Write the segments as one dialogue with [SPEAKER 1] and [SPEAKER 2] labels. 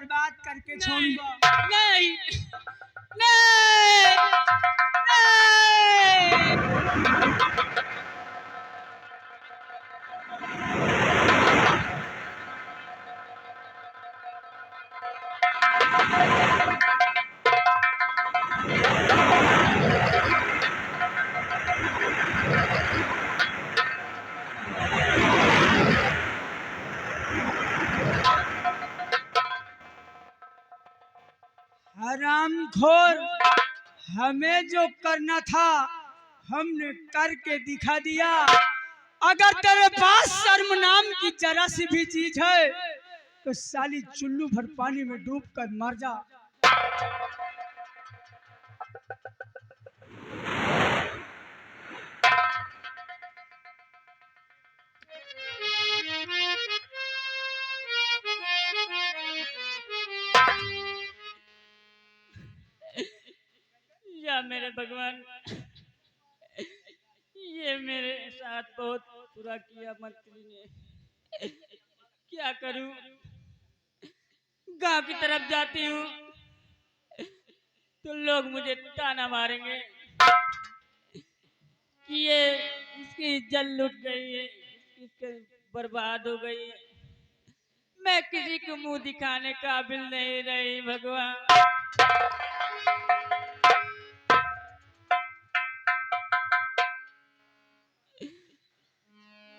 [SPEAKER 1] बर्बाद करके छोड़ूंगा।
[SPEAKER 2] नहीं नहीं नहीं।
[SPEAKER 1] हरामखोर, हमें जो करना था हमने करके दिखा दिया। अगर तेरे पास शर्म नाम की जरा सी भी चीज है तो साली चुल्लू भर पानी में डूब कर मर जा।
[SPEAKER 2] या मेरे भगवान, ये मेरे साथ बहुत बुरा किया मंत्री ने। क्या करूं? गांव की तरफ जाती हूँ तो लोग मुझे ताना मारेंगे कि ये इसकी इज्जत लुट गई है, इसकी बर्बाद हो गई है। मैं किसी को मुंह दिखाने काबिल नहीं रही भगवान।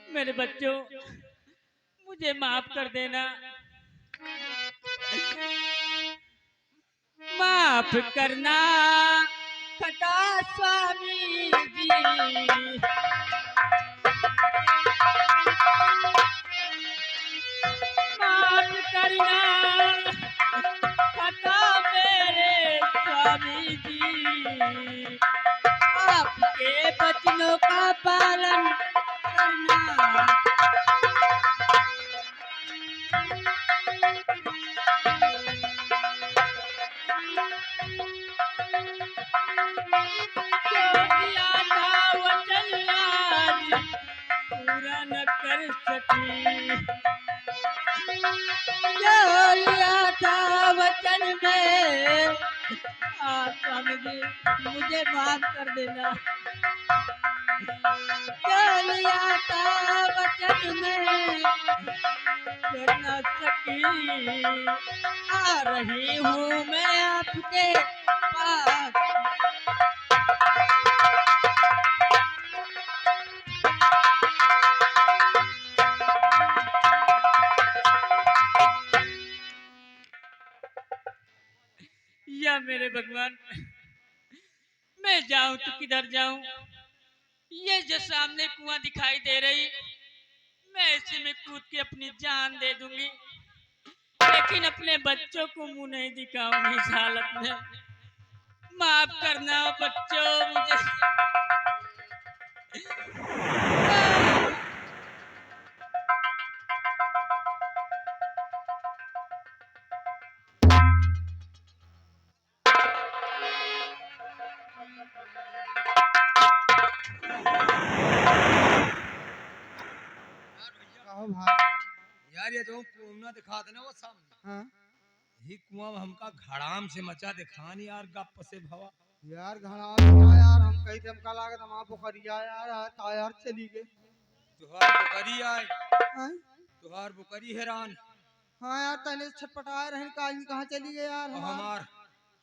[SPEAKER 2] मेरे बच्चों, मुझे माफ कर देना, माफ करना खटा स्वामी जी। माफ करना खटा मेरे स्वामी जी। आपके बचनों का पालन करना। जो किया था वचन आज पूरा न कर सकी। जो लिया था वचन में, आप स्वामी जी मुझे माफ कर देना। जो लिया था वचन में कर न सकी। आ रही हूँ मैं आपके पास। या मेरे भगवान, मैं जाऊं तो किधर जाऊं? ये जो सामने कुआं दिखाई दे रही, मैं इसी में कूद के अपनी जान दे दूंगी, लेकिन अपने बच्चों को मुंह नहीं दिखाऊंगी इस हालत में। माफ करना बच्चों मुझे।
[SPEAKER 3] कहो भाई।
[SPEAKER 4] यार ये जो कुआं दिखा देना वो सामने,
[SPEAKER 3] हाँ
[SPEAKER 4] ही कुआं हमका घड़ाम से मचा दिखानी यार, गप से भवा
[SPEAKER 3] यार घना था यार, हम कहीं थे हमका लागत हम आप बुखरिया यार चली गए।
[SPEAKER 4] तुहार बुकरी आए,
[SPEAKER 3] हाँ
[SPEAKER 4] तुहार बुकरी हैरान।
[SPEAKER 3] हाँ यार तने छटपटाए रहन काजी कहाँ चली गए यार
[SPEAKER 4] और
[SPEAKER 3] हमार।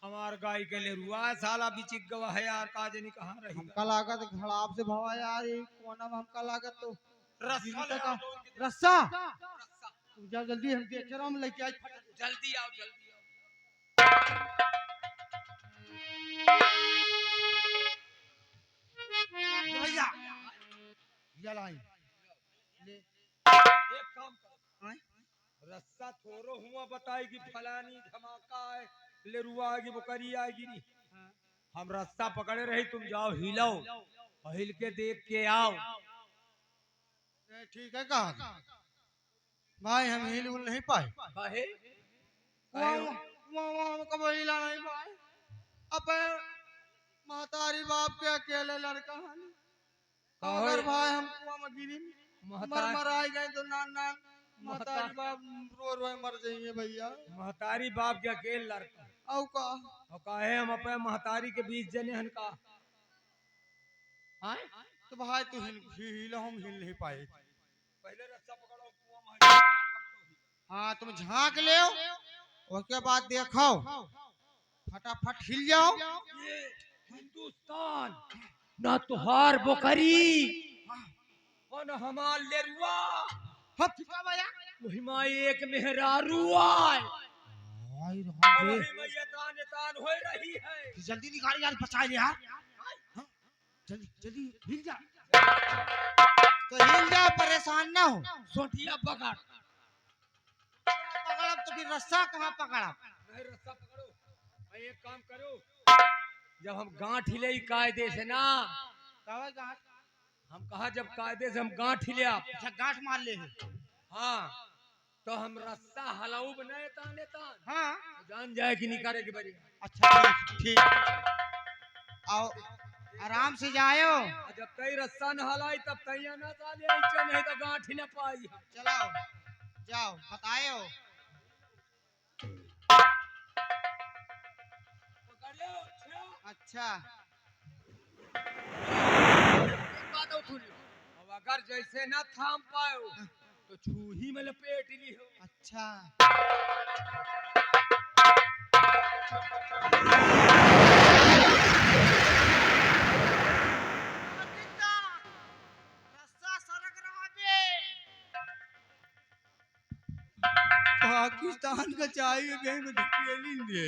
[SPEAKER 4] हमार गाय के ले रुआ है, साला बिचिक गवा है यार, काजनी कहाँ रही
[SPEAKER 3] हमका लागत घड़ाप से भवा यार, ये कोना में हमका लागत तो
[SPEAKER 4] रस्सा ले
[SPEAKER 3] का
[SPEAKER 4] आओ तो उनके-
[SPEAKER 3] रस्सा।
[SPEAKER 4] रस्सा।
[SPEAKER 3] तू जा जल्दी हम देख रहा हूँ लेके आज
[SPEAKER 4] जल्दी आओ जल्दी आओ।
[SPEAKER 3] भैया ये लाई ले।
[SPEAKER 4] एक काम करो,
[SPEAKER 3] हाँ?
[SPEAKER 4] रस्सा थोरो हुआ बताएगी फलानी धमाका है, ले रुआ आएगी बुकरी आएगी नहीं। हम रस्सा पकड़े रही, तुम जाओ हिलो और हिल के देख के आओ।
[SPEAKER 3] ठीक है कहा भाई, हम हिल उल नहीं पाए।
[SPEAKER 4] काहे?
[SPEAKER 3] वहाँ कब हिला नहीं पाए। अब महतारी बाप के अकेले लड़का हन। अगर भाई हम कुआं में गिरी मर
[SPEAKER 4] महतारी
[SPEAKER 3] मर आए गए तो नान नान महतारी बाप रो रो मर जाइए भैया।
[SPEAKER 4] महतारी बाप के अकेले लड़का
[SPEAKER 3] औ का
[SPEAKER 4] और काहे हम अपने महतारी के बीच जने हन का आए
[SPEAKER 3] तो भाई तू हिल हम हिल नहीं पाए।
[SPEAKER 4] पहले रास्ता पकड़ो कुआं में
[SPEAKER 3] हाँ तुम झांक ले उसके बाद देखो फटाफट हिल जाओ।
[SPEAKER 4] ये हिंदुस्तान ना तुहार बोकरी और न हमार लेरुआ
[SPEAKER 3] हट भैया।
[SPEAKER 4] वही माँ एक मेहरारू आए
[SPEAKER 3] भाई
[SPEAKER 4] वही मैया तान तान हो रही है।
[SPEAKER 3] जल्दी निकाल यार बचा ले यार। हाँ, जल्दी जल्दी हिल जा। तो हिल जा परेशान ना हो।
[SPEAKER 4] सोटिया पकड़
[SPEAKER 3] पकड़ तो फिर रस्सा कहाँ पकड़ा।
[SPEAKER 4] नहीं रास्ता पकड़ो। मैं एक काम करो जब हम गांठ हिले कायदे से ना हम कहा जब कायदे से हम गांठ हिले
[SPEAKER 3] अच्छा गांठ मार ले।
[SPEAKER 4] हाँ तो हम रास्ता हलाऊ बनाए ताने तान
[SPEAKER 3] हाँ
[SPEAKER 4] तो जान जाए कि नहीं करे कि बड़ी
[SPEAKER 3] अच्छा ठीक ठीक आओ आराम से जाओ।
[SPEAKER 4] जब तई रास्ता न हलाई तब तैया ना साले ऐसे नहीं तो गांठ ही न पाई।
[SPEAKER 3] चलाओ जाओ बताओ।
[SPEAKER 4] पकड़ियो
[SPEAKER 3] अच्छा
[SPEAKER 4] बात सुन अब अगर जैसे ना थाम पाओ तो छूही में लपेट ली हो।
[SPEAKER 3] अच्छा रस्सा सरक रहा बे। पाकिस्तान का चाहिए कहीं में धकेली दे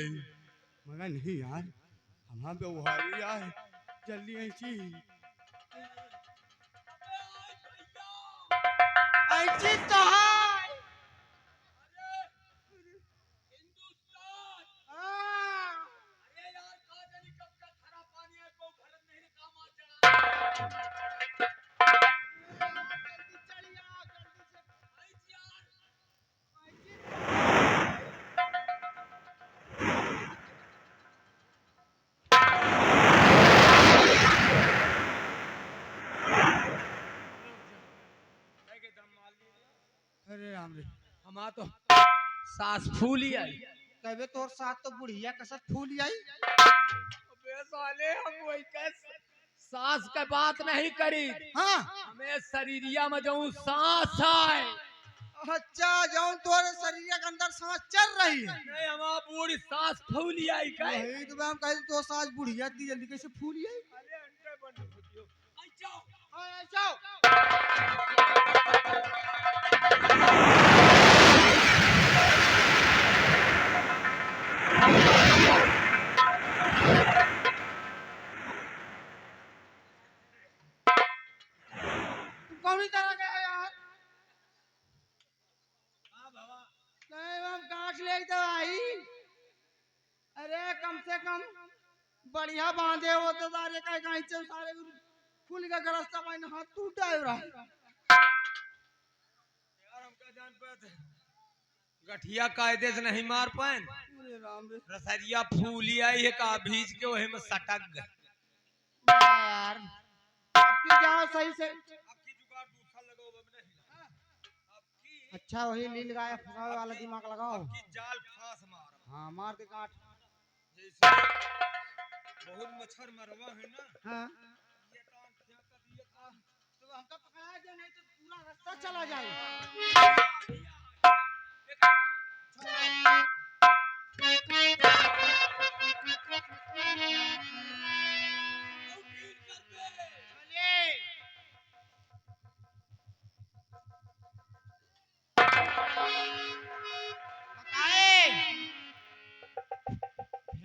[SPEAKER 3] मगर नहीं यार हमारे पे उहारी है जल्दी ऐसी ऐसी तो है।
[SPEAKER 4] हिंदुस्तान
[SPEAKER 3] हाँ।
[SPEAKER 4] अरे यार का जानी कब का खरा पानी है को भरत नहीं काम आ चढ़ा
[SPEAKER 3] जल्दी चढ़िए जल्दी से।
[SPEAKER 4] आई यार के दम मार ली।
[SPEAKER 3] अरे राम रे
[SPEAKER 4] हमा तो सांस फूली आई।
[SPEAKER 3] कहे तोर साथ तो बुढ़िया कसत फूल आई।
[SPEAKER 4] अबे साले हम वही कैसे सांस का बात नहीं करी
[SPEAKER 3] हाँ
[SPEAKER 4] हमें शरीरिया में जो सांस आए
[SPEAKER 3] अच्छा जो तोरे शरीर के अंदर सांस चल रही है।
[SPEAKER 4] नहीं हमारा पूरी सांस फूली आई कहे
[SPEAKER 3] वही तो हम कहे तो सांस बुढ़िया दी जल्दी कैसे फूल आई।
[SPEAKER 4] अरे अंडे बंद हो गयो आई जाओ
[SPEAKER 3] हाँ जाओ। तुम कौन तरह गए यार।
[SPEAKER 4] हां बाबा
[SPEAKER 3] नहीं हम गांठ ले तो आई। अरे कम से कम बढ़िया बांधे हो तो सारे का कहीं से सारे फूल का गरस्ता पानी हाथ टूट आए रहा।
[SPEAKER 4] यार हमका जान पे गठिया कायदे से नहीं मार पाए
[SPEAKER 3] अरे राम रे
[SPEAKER 4] रसरिया फूली आई है का भीज के वही में सटक गए।
[SPEAKER 3] यार अब की जाओ सही से।
[SPEAKER 4] आपकी जुगाड़ दूसरा लगाओ अब नहीं आपकी
[SPEAKER 3] अच्छा वही लील गाय फंसावे वाला दिमाग लगाओ।
[SPEAKER 4] आपकी जाल फांस मार
[SPEAKER 3] हाँ मार के काट।
[SPEAKER 4] जैसे बहुत मच्छर मरवा है ना
[SPEAKER 3] हाँ
[SPEAKER 4] ये काम क्या कर दिया काम
[SPEAKER 3] तो हमका पकड़ा दे नहीं तो पूरा रास्ता चला जाए।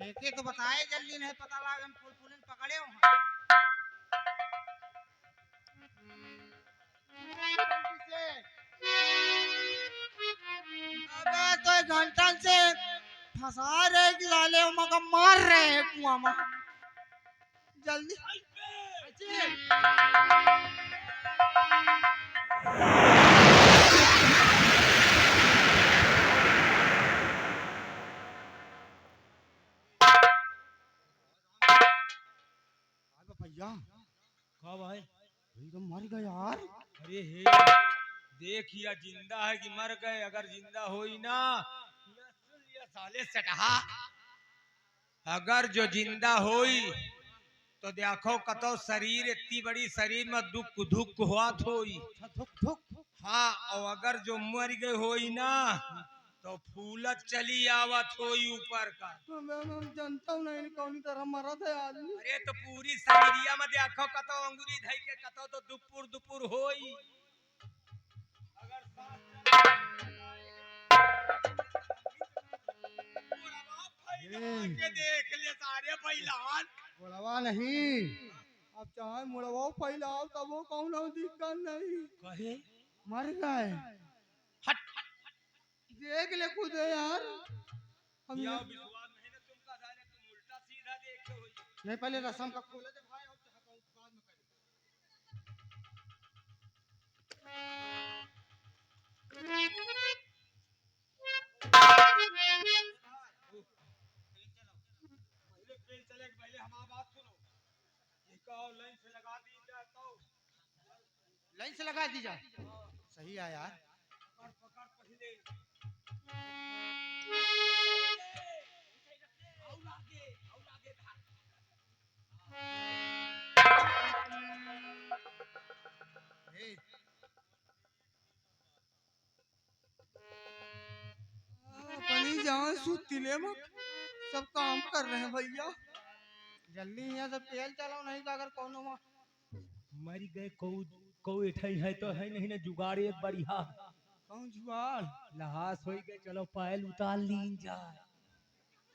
[SPEAKER 3] फेंके तो बताए जल्दी नहीं पता लगा हम फूल फूलन पकड़े हो। अबे तो एक घंटा से फंसा रहे कि लाले मका मार रहे हैं कुआं में जल्दी। भैया
[SPEAKER 4] का भाई
[SPEAKER 3] एकदम मर गया यार।
[SPEAKER 4] अरे हे देखिए जिंदा है कि मर गए। अगर जिंदा होई ना ये साले सटहा, अगर जो जिंदा होई तो देखो कतो शरीर इतनी बड़ी शरीर में दुख दुख हुआ थोई। हाँ, और अगर जो मर गए होई ना तो फूलत चली आवत होई ऊपर का।
[SPEAKER 3] मैं जानता हूँ नहीं कौन तरह मरा था आदमी।
[SPEAKER 4] अरे तो पूरी शरीरिया में देखो कतो अंगुरी धई के कतो तो दुपुर दुपुर होई। अगर के देख ले सारे पहलवान।
[SPEAKER 3] मुड़वा नहीं, अब चाहे मुड़वा फैलाओ तब वो कौन दिक्कत नहीं।
[SPEAKER 4] कहे
[SPEAKER 3] मर गए,
[SPEAKER 4] हट
[SPEAKER 3] देख ले खुद यार। हम
[SPEAKER 4] या
[SPEAKER 3] ये-
[SPEAKER 4] विश्वास नहीं ना तुमका साले, तुम उल्टा सीधा देखे होई।
[SPEAKER 3] नहीं पहले रसम का खोले थे भाई, और बाद में
[SPEAKER 4] पहले ट्रेन चले के पहले हमारी बात सुनो। ये कहो लाइन से लगा दी जाए तो
[SPEAKER 3] लाइन से लगा दी जाए। सही है यार।
[SPEAKER 4] पकड़ पकड़ पहले और आगे भाग।
[SPEAKER 3] अपनी जान सुतिले में सब काम कर रहे हैं भैया। जल्दी यहाँ से तेल चलाओ, नहीं तो अगर कोनो
[SPEAKER 4] मर गए कौ एठई है तो है नहीं ना जुगाड़ एक बढ़िया
[SPEAKER 3] कौन जुआर
[SPEAKER 4] लहास हो गए। चलो पायल उतार लीन जाए।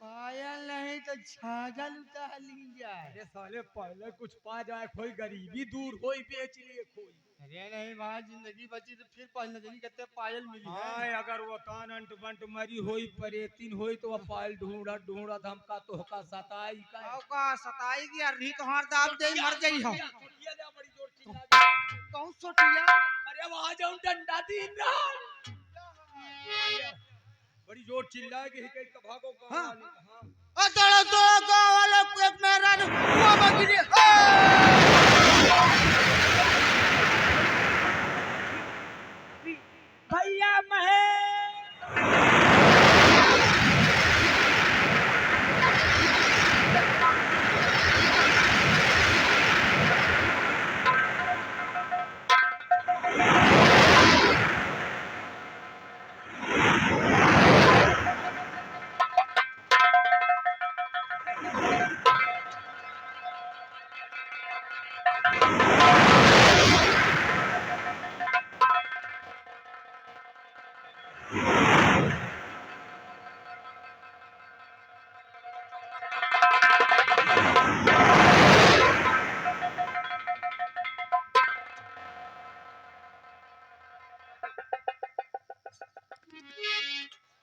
[SPEAKER 3] पायल नहीं तो छागल उतार ली जाए।
[SPEAKER 4] अरे साले पहले कुछ पा जाए, कोई गरीबी दूर होई बेच लिए कोई।
[SPEAKER 3] अरे नहीं भाई, जिंदगी बची तो फिर पायल नजरी कहते पायल मिली है।
[SPEAKER 4] हाँ, अगर वो तान अंट बंट मरी होई परेतीन होई तो वो पायल ढूंढत ढूंढत हमका तो का सताई का
[SPEAKER 3] का सताई की अरही तो हार दाब दे मर गई हम।
[SPEAKER 4] छोटिया जा बड़ी जोर चिल्ला।
[SPEAKER 3] कौन सोटिया?
[SPEAKER 4] अरे वहां जाऊं डंडा दीन रहा बड़ी जोर चिल्लाएगी ही कहीं का भागो गांव
[SPEAKER 3] हाँ।
[SPEAKER 4] वाले। हाँ
[SPEAKER 3] अतड़ तो गांव वाले एक मेरा हुआ बगिरी।
[SPEAKER 1] भैया महेश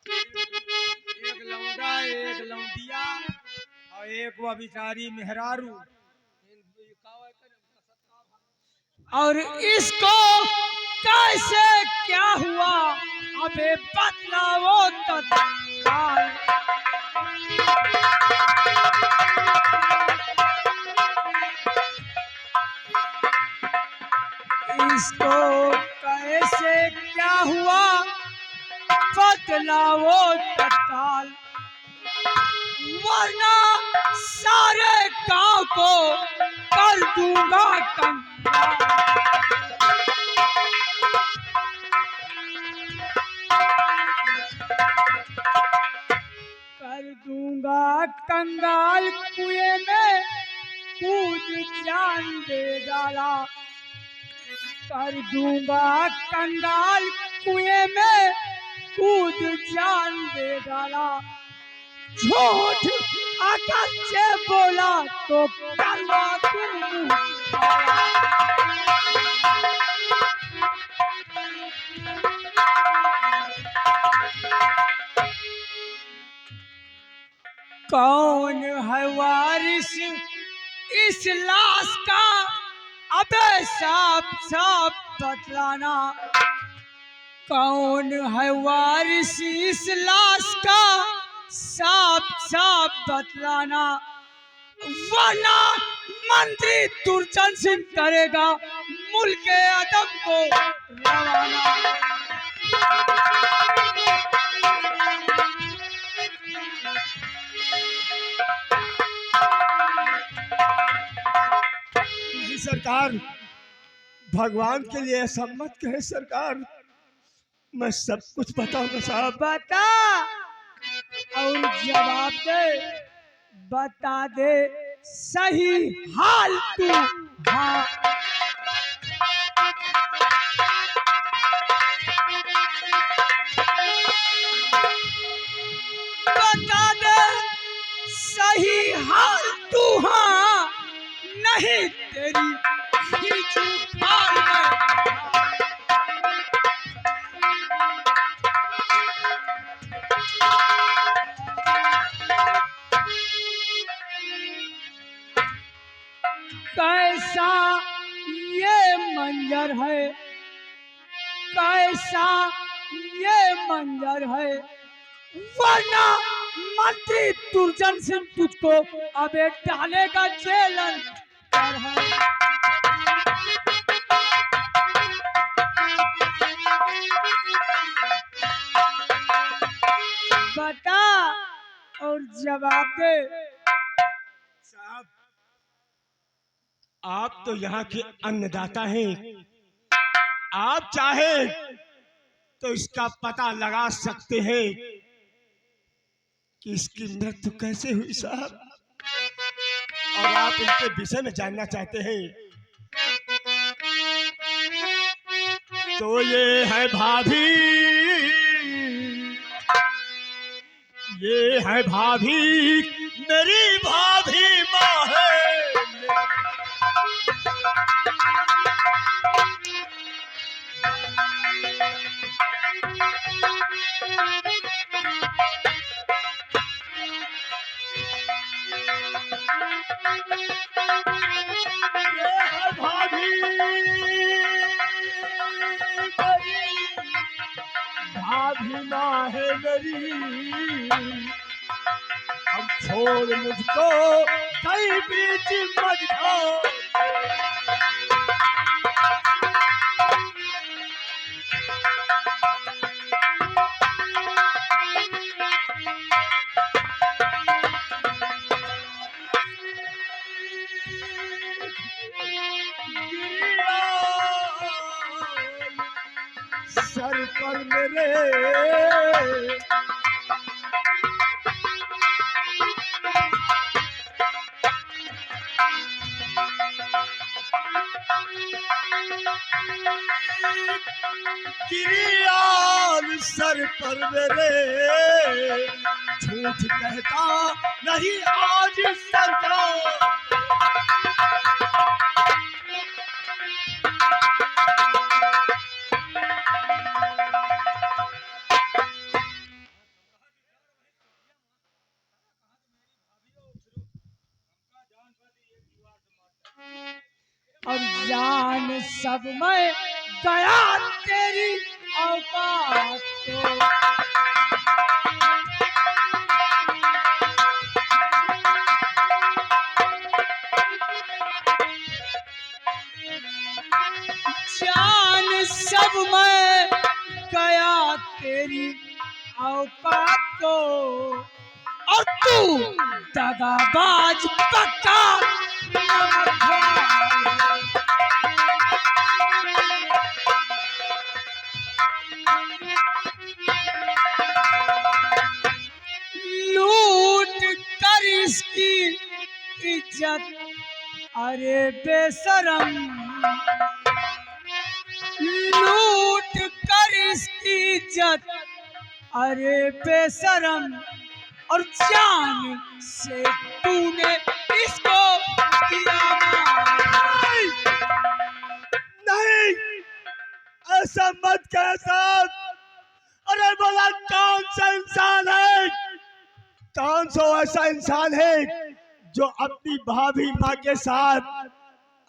[SPEAKER 4] एक लौंडा एक लौंडिया और एक वो बिचारी मेहरारू।
[SPEAKER 1] और इसको कैसे क्या हुआ अबे बतलाओ तत्काल। इसको कैसे क्या हुआ बतलाओ तत्काल, वरना सारे गांव को कर दूंगा कंगाल। कर दूंगा कंगाल, कुएं में कूद जान दे डाला। कर दूंगा कंगाल, कुएं में कूद जान दे डाला। झूठ अगर से बोला तो करवा दूं काला। कौन है वारिस इस लाश का अबे साफ साफ बतलाना। कौन है वारिस इस लाश का साफ साफ बतलाना, वरना मंत्री दुर्जन सिंह करेगा मुल्क अदम को रवाना।
[SPEAKER 5] नहीं सरकार, भगवान के लिए ऐसा मत कहे सरकार। मैं सब कुछ बताऊंगा साहब।
[SPEAKER 1] बता और जवाब दे, बता दे सही हाल तू। हाँ बता दे सही हाल तू। हाँ नहीं तेरी खींचू खाल में। कैसा ये मंजर है, कैसा ये मंजर है, वरना मंत्री दुर्जन सिंह तुझको अबे डालेगा जेल अंदर है। बता और जवाब दे।
[SPEAKER 5] साहब, आप तो यहाँ के अन्नदाता हैं। आप चाहे तो इसका पता लगा सकते हैं कि इसकी मृत्यु कैसे हुई साहब। और आप इनके विषय में जानना चाहते हैं तो ये है भाभी, ये है भाभी, मेरी भाभी माँ है। भाभी माँ है मेरी, हम छोड़ मुझको कहीं बीच मत जाओ। सर पर मेरे गिरियाल, सर पर मेरे झूठ कहता नहीं आज सरकार।
[SPEAKER 1] और जान सब में गया तेरी औकात को। जान सब में गया तेरी औकात को, और तू दगाबाज पक्का लूट कर इसकी इज्जत। अरे बेशरम, लूट कर इसकी इज्जत। अरे बेशरम, और जान से तूने इसको किया मार।
[SPEAKER 5] नहीं, ऐसा मत कह साहब। अरे बोला कौन सा इंसान है, कौन सा ऐसा इंसान है जो अपनी भाभी माँ के साथ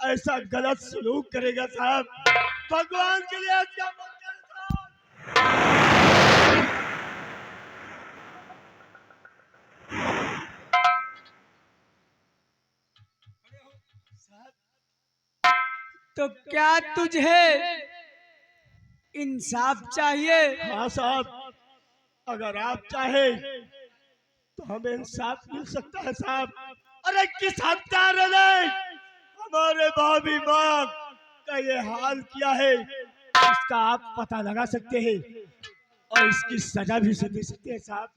[SPEAKER 5] ऐसा गलत सलूक करेगा साहब। भगवान के लिए ऐसा मत कर साहब।
[SPEAKER 1] तो क्या तुझे इंसाफ चाहिए?
[SPEAKER 5] हाँ साहब, अगर आप चाहे तो हमें इंसाफ मिल सकता है साहब। अरे किस हत्यारे ने हमारे भाभी माँ का ये हाल किया है, इसका आप पता लगा सकते हैं और इसकी सजा भी दे सकते हैं साहब।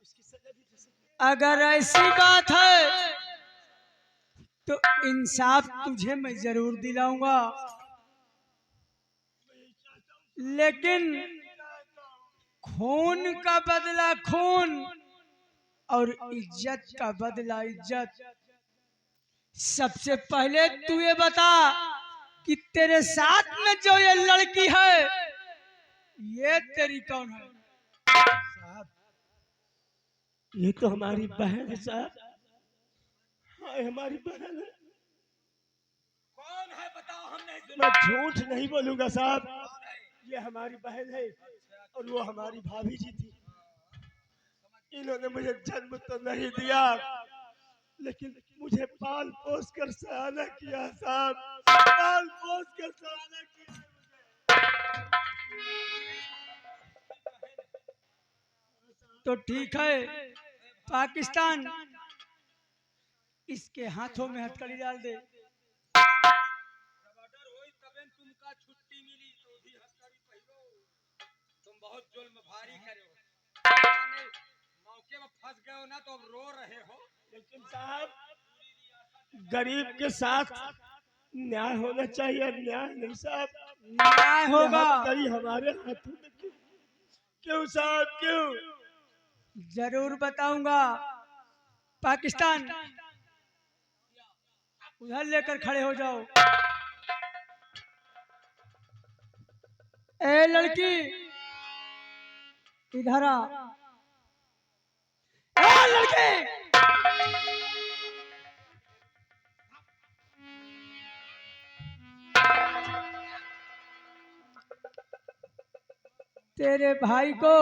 [SPEAKER 5] इसकी सजा भी दे सकते
[SPEAKER 1] अगर ऐसी बात है तो इंसाफ तुझे मैं जरूर दिलाऊंगा, लेकिन खून का बदला खून और इज्जत का बदला इज्जत। सबसे पहले तू ये बता कि तेरे साथ में जो ये लड़की है ये तेरी कौन है?
[SPEAKER 5] हैं साहब। ये तो हमारी बहन है साहब। हाँ, ये हमारी बहन है।
[SPEAKER 4] कौन है बताओ, हम नहीं सुना।
[SPEAKER 5] मैं झूठ नहीं बोलूंगा साहब, ये हमारी बहन है और वो हमारी भाभी जी थी। इन्होंने मुझे जन्म तो नहीं दिया, लेकिन मुझे पाल पोस कर सयाना किया साहब, पाल पोस कर सयाना किया मुझे।
[SPEAKER 1] तो ठीक है, पाकिस्तान इसके हाथों में हथकड़ी डाल दे।
[SPEAKER 4] ऑर्डर होई तबे तुमका छुट्टी मिली, तो भी हथकड़ी पहिरो। तुम बहुत जुल्म भारी करे हो, माने मौके में फंस गए हो ना, तो अब रो रहे हो।
[SPEAKER 5] लेकिन साहब, गरीब के साथ न्याय होना चाहिए, न्याय नहीं साहब।
[SPEAKER 1] न्याय होगा,
[SPEAKER 5] हथकड़ी हमारे हाथों में क्यों? क्यों साहब, क्यों?
[SPEAKER 1] जरूर बताऊंगा। पाकिस्तान उधर लेकर खड़े हो जाओ। ए लड़की इधर आ। ए लड़की, तेरे भाई को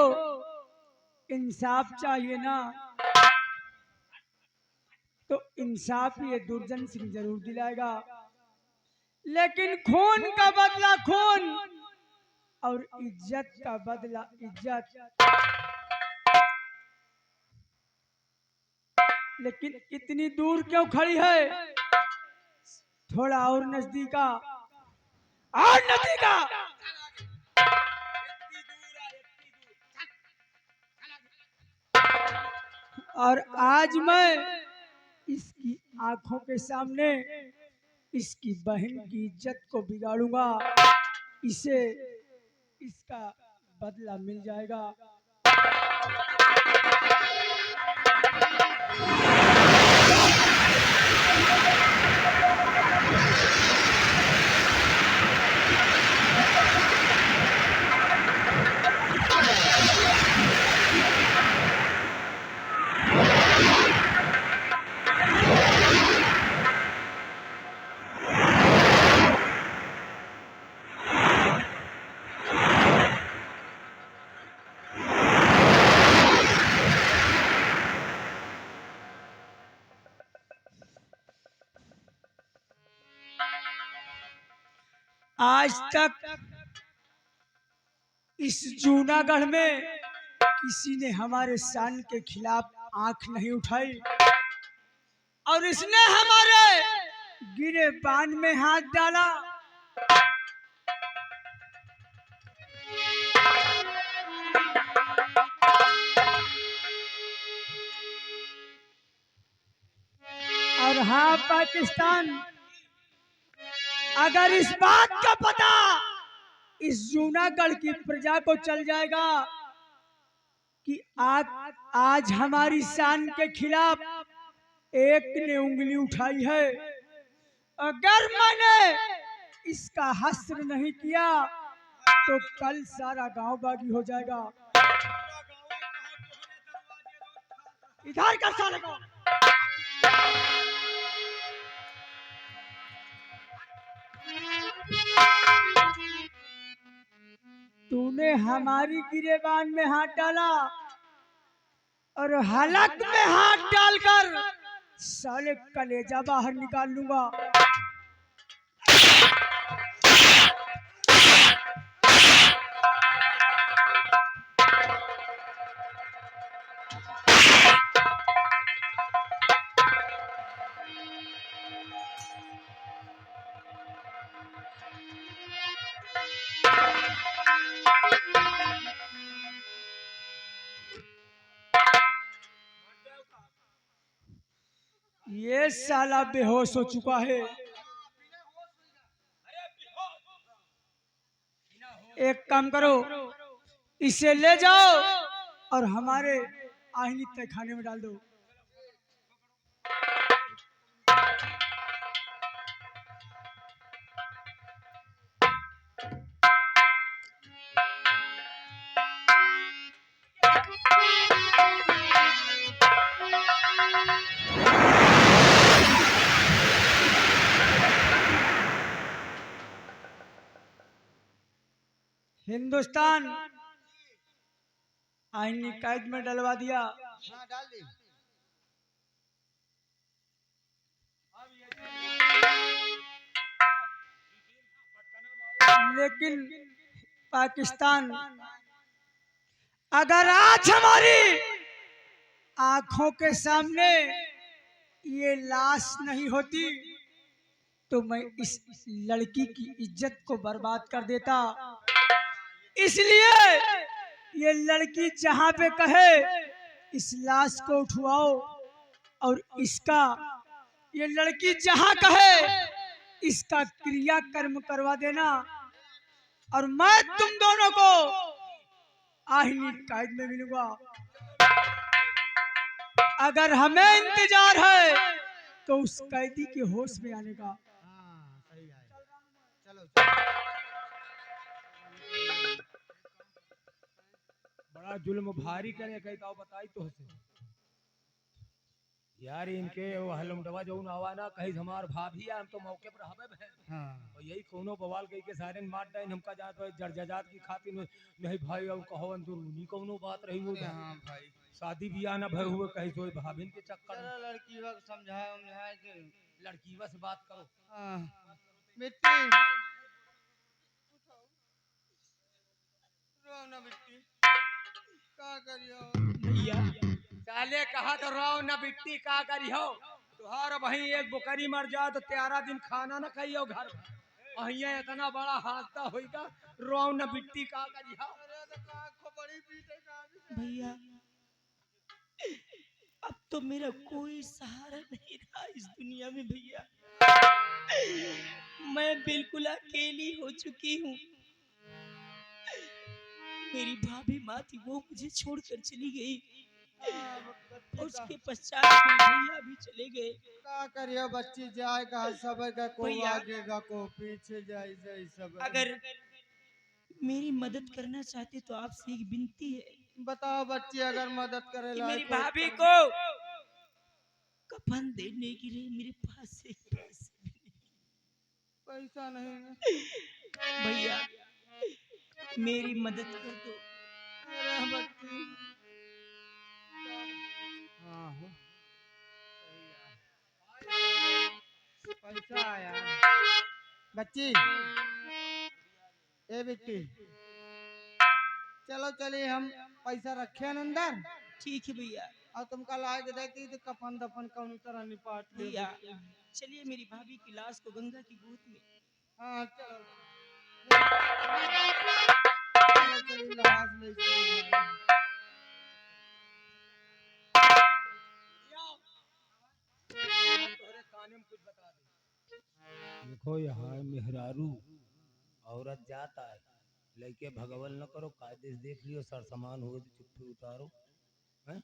[SPEAKER 1] इंसाफ चाहिए ना, तो इंसाफ ये दुर्जन सिंह जरूर दिलाएगा, लेकिन खून का बदला खून और इज्जत का बदला इज्जत। लेकिन इतनी दूर क्यों खड़ी है? थोड़ा और नजदीक आ, और नजदीक आ। और आज मैं इसकी आंखों के सामने इसकी बहन की इज्जत को बिगाड़ूंगा, इसे इसका बदला मिल जाएगा। आज तक इस जूनागढ़ में किसी ने हमारे शान के खिलाफ आंख नहीं उठाई, और इसने हमारे गिरे बान में हाथ डाला। और हाँ पाकिस्तान, अगर इस बात का पता इस जूनागढ़ की प्रजा को चल जाएगा कि आज हमारी शान के खिलाफ एक ने उंगली उठाई है, अगर मैंने इसका हस्र नहीं किया तो कल सारा गांव बागी हो जाएगा। इधर कर साले को। तूने हमारी गिरेबान में हाथ डाला और हलक में हाथ डालकर साले कलेजा बाहर निकाल लूंगा। ये साला बेहोश हो चुका है। एक काम करो, इसे ले जाओ और हमारे आहिनी तय खाने में डाल दो। हिंदुस्तान आईनी कैद में डलवा दिया।
[SPEAKER 3] हाँ डाल दी।
[SPEAKER 1] लेकिन पाकिस्तान अगर आज हमारी आंखों के सामने ये लाश नहीं होती तो मैं इस लड़की की इज्जत को बर्बाद कर देता। इसलिए ये लड़की जहां पे कहे इस लाश को उठवाओ और इसका, ये लड़की जहां कहे इसका क्रियाकर्म करवा देना और मैं तुम दोनों को आहिनी कैद में मिलूंगा। अगर हमें इंतजार है तो उस कैदी के होश में आने का।
[SPEAKER 3] हाँ सही है, चलो।
[SPEAKER 4] बड़ा जुल्म भारी करे कही तो बताई तो हसे यार इनके वो हलमडवा जो आवा ना कहीं हमार भाभी हम तो मौके पर हवे भे।
[SPEAKER 3] हाँ
[SPEAKER 4] और यही कोनो बवाल कही के सारे मार डाइन हमका जात हो जर्जजात की खातिर नहीं भाई अब कहो अंदरूनी कोनो बात रही हो।
[SPEAKER 3] हाँ भाई
[SPEAKER 4] शादी बियाह ना भय हुए कहीं तो भाभिन के चक्कर
[SPEAKER 3] चलो लड़की वक्त समझाए के
[SPEAKER 4] लड़की से बात करो।
[SPEAKER 3] हाँ मिट्टी रो ना मिट्टी का करियो
[SPEAKER 4] भैया साले कहा तो रहो ना बिट्टी का करी हो तुहार वही एक बुकरी मर जाओ तो 13 दिन खाना ना खाइयो घर अहिया इतना बड़ा हादसा होगा रो ना बिट्टी का करी हो।
[SPEAKER 3] अरे तो का खोपड़ी पीटे का
[SPEAKER 2] भैया अब तो मेरा कोई सहारा नहीं रहा इस दुनिया में भैया। मैं बिल्कुल अकेली हो चुकी हूँ। मेरी भाभी माँ थी वो मुझे छोड़कर चली गई और उसके पश्चात मेरे भैया भी चले गए।
[SPEAKER 3] का करियो बच्ची जाएगा सब का को
[SPEAKER 2] भैया,
[SPEAKER 3] आगेगा को पीछे जाए जाए सब।
[SPEAKER 2] अगर मेरी मदद करना चाहते तो आपसे एक विनती है
[SPEAKER 3] बताओ बच्ची अगर मदद करे
[SPEAKER 2] कि
[SPEAKER 3] लायक
[SPEAKER 2] मेरी
[SPEAKER 3] हो
[SPEAKER 2] भाभी
[SPEAKER 3] तो-
[SPEAKER 2] को कफन देने के लिए मेरे पास एक पैसे भी नहीं।
[SPEAKER 3] पैसा नहीं है।
[SPEAKER 2] भैया मेरी मदद कर दो।
[SPEAKER 3] अरे बच्ची हाँ हो पैसा आया बच्ची ए बेटी चलो चलिए हम पैसा रखे हैं अंदर
[SPEAKER 2] ठीक है भैया।
[SPEAKER 3] और तुमका लायक देती तो कफन दफन कौन तरह निपाट ले
[SPEAKER 2] भैया चलिए मेरी भाभी की लाश को गंगा की गोद में।
[SPEAKER 3] हाँ चलो चलो चलिए लाश ले चलिए।
[SPEAKER 4] तोहरे काने में कुछ बता दे। देखो यहाँ मेहरारू औरत जाता है लड़के भगवान न करो कायदे से देख लियो सर समान हो तो चुप्पी उतारो हैं?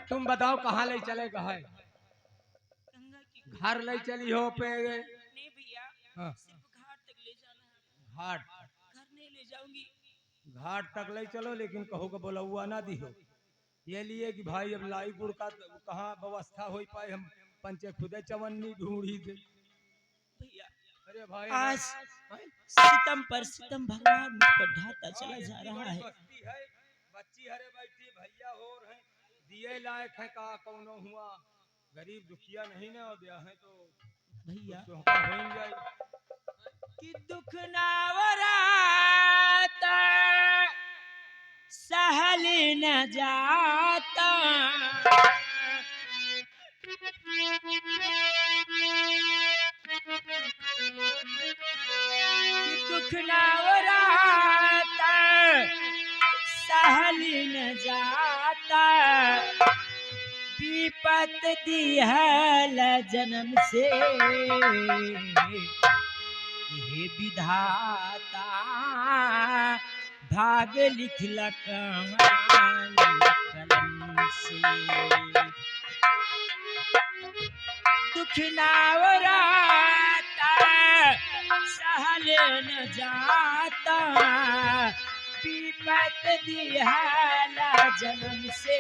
[SPEAKER 4] तुम बताओ कहाँ ले चलेगा है
[SPEAKER 2] गंगा की गोद
[SPEAKER 4] घर ले चली हो पे
[SPEAKER 2] नहीं भैया
[SPEAKER 4] हाँ।
[SPEAKER 2] सिर्फ घाट तक ले जाना है।
[SPEAKER 4] घाट
[SPEAKER 2] घर नहीं ले जाऊंगी।
[SPEAKER 4] घाट तक ले चलो लेकिन कहो कि बोला हुआ ना दी हो ये लिए कि भाई अब लाईपुर का कहाँ व्यवस्था हो पाए हम पंचे खुदे चवन्नी ढूंढी थे।
[SPEAKER 2] भैया
[SPEAKER 4] अरे भाई
[SPEAKER 2] आज सितम पर सितम भगवान मुझ पर ढाता चला जा रहा है।
[SPEAKER 4] बच्ची हरे बैठी भैया हो रहे दिए लायक है का कौनो हुआ गरीब दुखिया नहीं ना हो गया है तो
[SPEAKER 2] भैया
[SPEAKER 4] कुछ तो हो ही जाए
[SPEAKER 2] कि दुख ना वराता न जाता। दुख नावराता सहल न जाता। विपत दिहल जन्म से हे विधाता। भाग लिखल कमान कलम से। दुख नावराता सहल न जाता। विपत दिहला जन्म से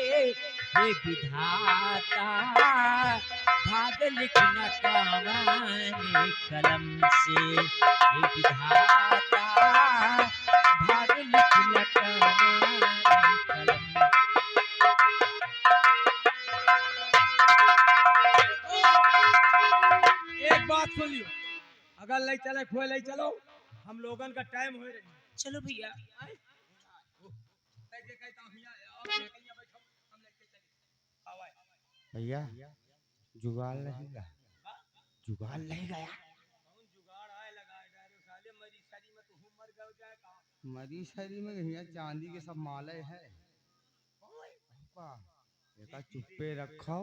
[SPEAKER 2] हे विधाता। भाग लिखना कमान कलम से हे विधाता। भाग लिखना कमान कलम।
[SPEAKER 4] एक बात सुन लियो, अगर ले चले खोए ले चलो, हम लोगन का टाइम हो रही।
[SPEAKER 2] चलो भैया।
[SPEAKER 5] भैया जुगाड़ नहीं गया, जुगाड़ नहीं गया। मरी शरी में भैया चांदी के सब माले है। एका चुप्पे रखो,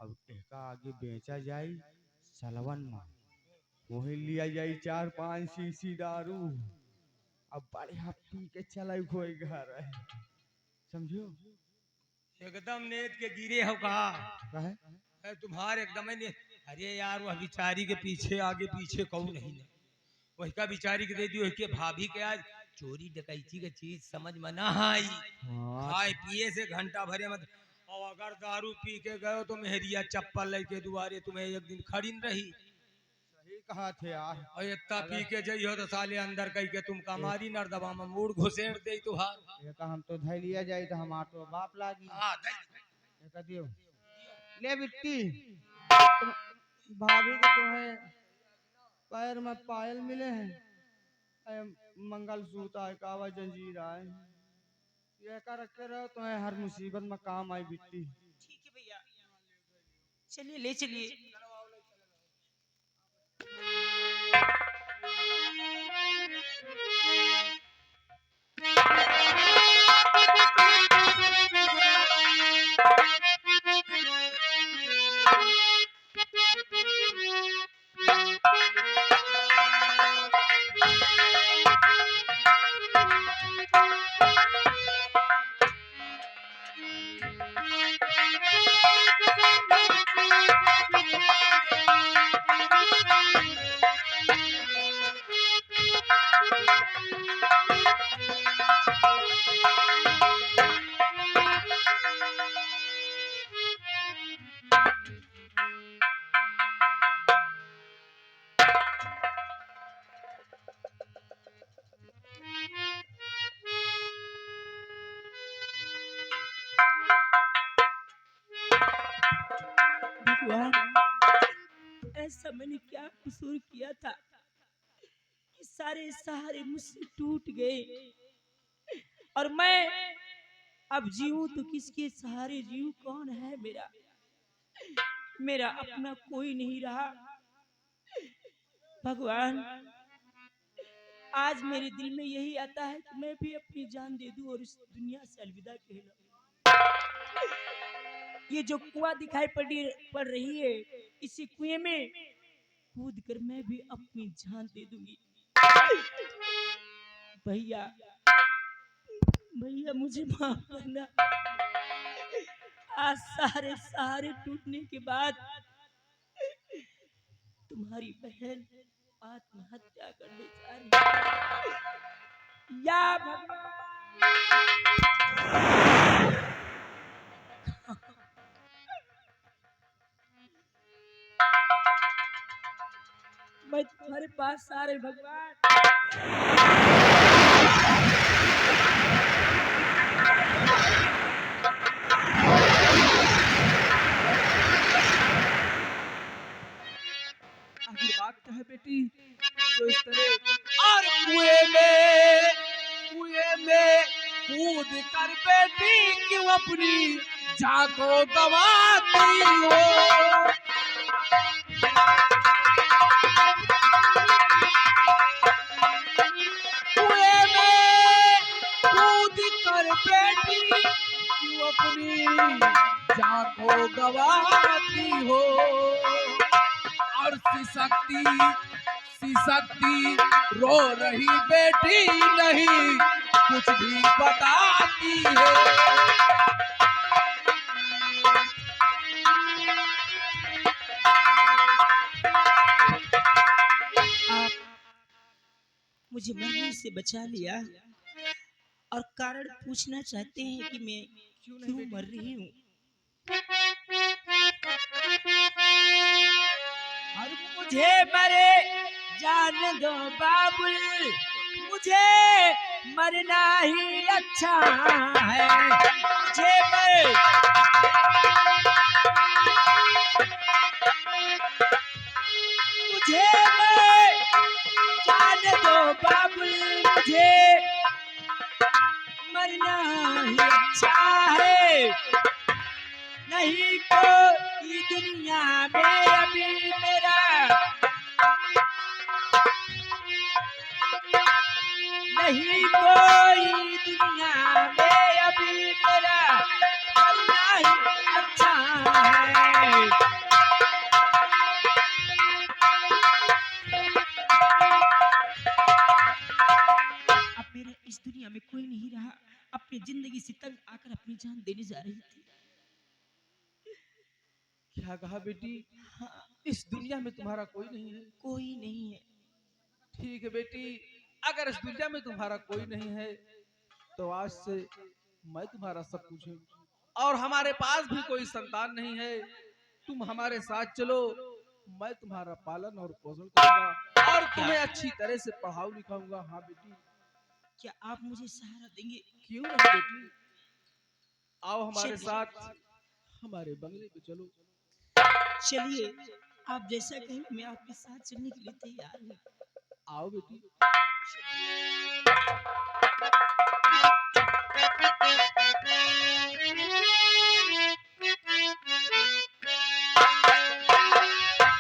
[SPEAKER 5] अब एका आगे बेचा जाई सलवन में। वही लिया जाई 4-5 शीशी दारू। अब बढ़िया पी के चला कोई घर है, समझो।
[SPEAKER 4] एकदम नेत के गिरे हो कहा
[SPEAKER 5] कहे
[SPEAKER 4] तुम्हारे एकदम ही ने। अरे यार वह बिचारी के पीछे आगे पीछे कौन नहीं ने। वही का बिचारी के दे दियो के भाभी के आज चोरी डकैती के चीज समझ में ना आई। खाए पिए से घंटा भरे मत। और अगर दारू पी के गए तो मेहरिया चप्पल लेके दुआरे तुम्हें एक दिन खड़ी न रही।
[SPEAKER 5] सही कहा थे यार।
[SPEAKER 4] और इतना पी के जइयो तो साले अंदर कही के तुम कमारी नरदबा में मूड घुसेड़ दे तुहार।
[SPEAKER 5] एका हम तो धै लिया जाई तो हमार तो बाप लागी।
[SPEAKER 4] हां
[SPEAKER 5] एका दियो ले बिट्टी। भाभी को तो है पैर में पायल मिले हैं, मंगलसूत्र आए, कावा जंजीर आए। ये का रखे रहो तो है हर मुसीबत में काम आई बिट्टी।
[SPEAKER 2] ठीक है भैया, चलिए ले चलिए। भगवान, ऐसा मैंने क्या कसूर किया था कि सारे सहारे मुझसे टूट गए। और मैं अब जीऊं तो किसके सहारे जीऊं? कौन है मेरा? मेरा अपना कोई नहीं रहा। भगवान, आज मेरे दिल में यही आता है कि मैं भी अपनी जान दे दूं और इस दुनिया से अलविदा कह लूं। ये जो कुआं दिखाई पड़ रही है, इसी कुएं में कूद कर मैं भी अपनी जान दे दूंगी। भैया, भैया मुझे माफ करना। आज सारे सहारे टूटने के बाद तुम्हारी बहन आत्महत्या करने जा रही है। या भगवान, मैं तुम्हारे पास आ रही भगवान।
[SPEAKER 1] आखिर बात क्या है बेटी जो इस तरह
[SPEAKER 4] और कुएं में कूद
[SPEAKER 5] कर बेटी क्यों अपनी जान को गवाती हो। कुएं में कूद कर बेटी क्यों अपनी जान को गवाती हो। और सिसकती रो रही बेटी नहीं कुछ भी बताती है।
[SPEAKER 2] आप मुझे मरने से बचा लिया और कारण पूछना चाहते हैं कि मैं क्यों मर रही हूँ। और मुझे मरे जान दो बाबुल, मुझे मरना ही अच्छा है। मुझे मरे मुझे मरे जान दो बाबुल, मुझे मरना ही अच्छा है। नहीं कोई दुनिया में अभी मेरा, नहीं कोई दुनिया में अभी मेरा मरना ही अच्छा है। अब मेरा इस दुनिया में कोई नहीं रहा। अपनी जिंदगी से तंग आकर अपनी जान देने जा रही थी।
[SPEAKER 5] क्या कहा बेटी?
[SPEAKER 2] हाँ,
[SPEAKER 5] इस दुनिया में तुम्हारा कोई नहीं है?
[SPEAKER 2] कोई नहीं है।
[SPEAKER 5] ठीक है बेटी, अगर इस दुनिया में तुम्हारा कोई नहीं है तो आज से मैं तुम्हारा सब कुछ हूँ और हमारे पास भी कोई संतान नहीं है। तुम हमारे साथ चलो, मैं तुम्हारा पालन और पोषण करूंगा और तुम्हें अच्छी तरह से पढ़ाऊ लिखाऊंगा। हाँ बेटी।
[SPEAKER 2] क्या आप मुझे सहारा देंगे?
[SPEAKER 5] क्यों नहीं बेटी, आओ हमारे
[SPEAKER 2] चलिए।
[SPEAKER 5] साथ, हमारे बंगले पे चलो।
[SPEAKER 2] चलिए, आप जैसा कहें मैं आपके साथ चलने के लिए तैयार हूँ।
[SPEAKER 5] आओ बेटी।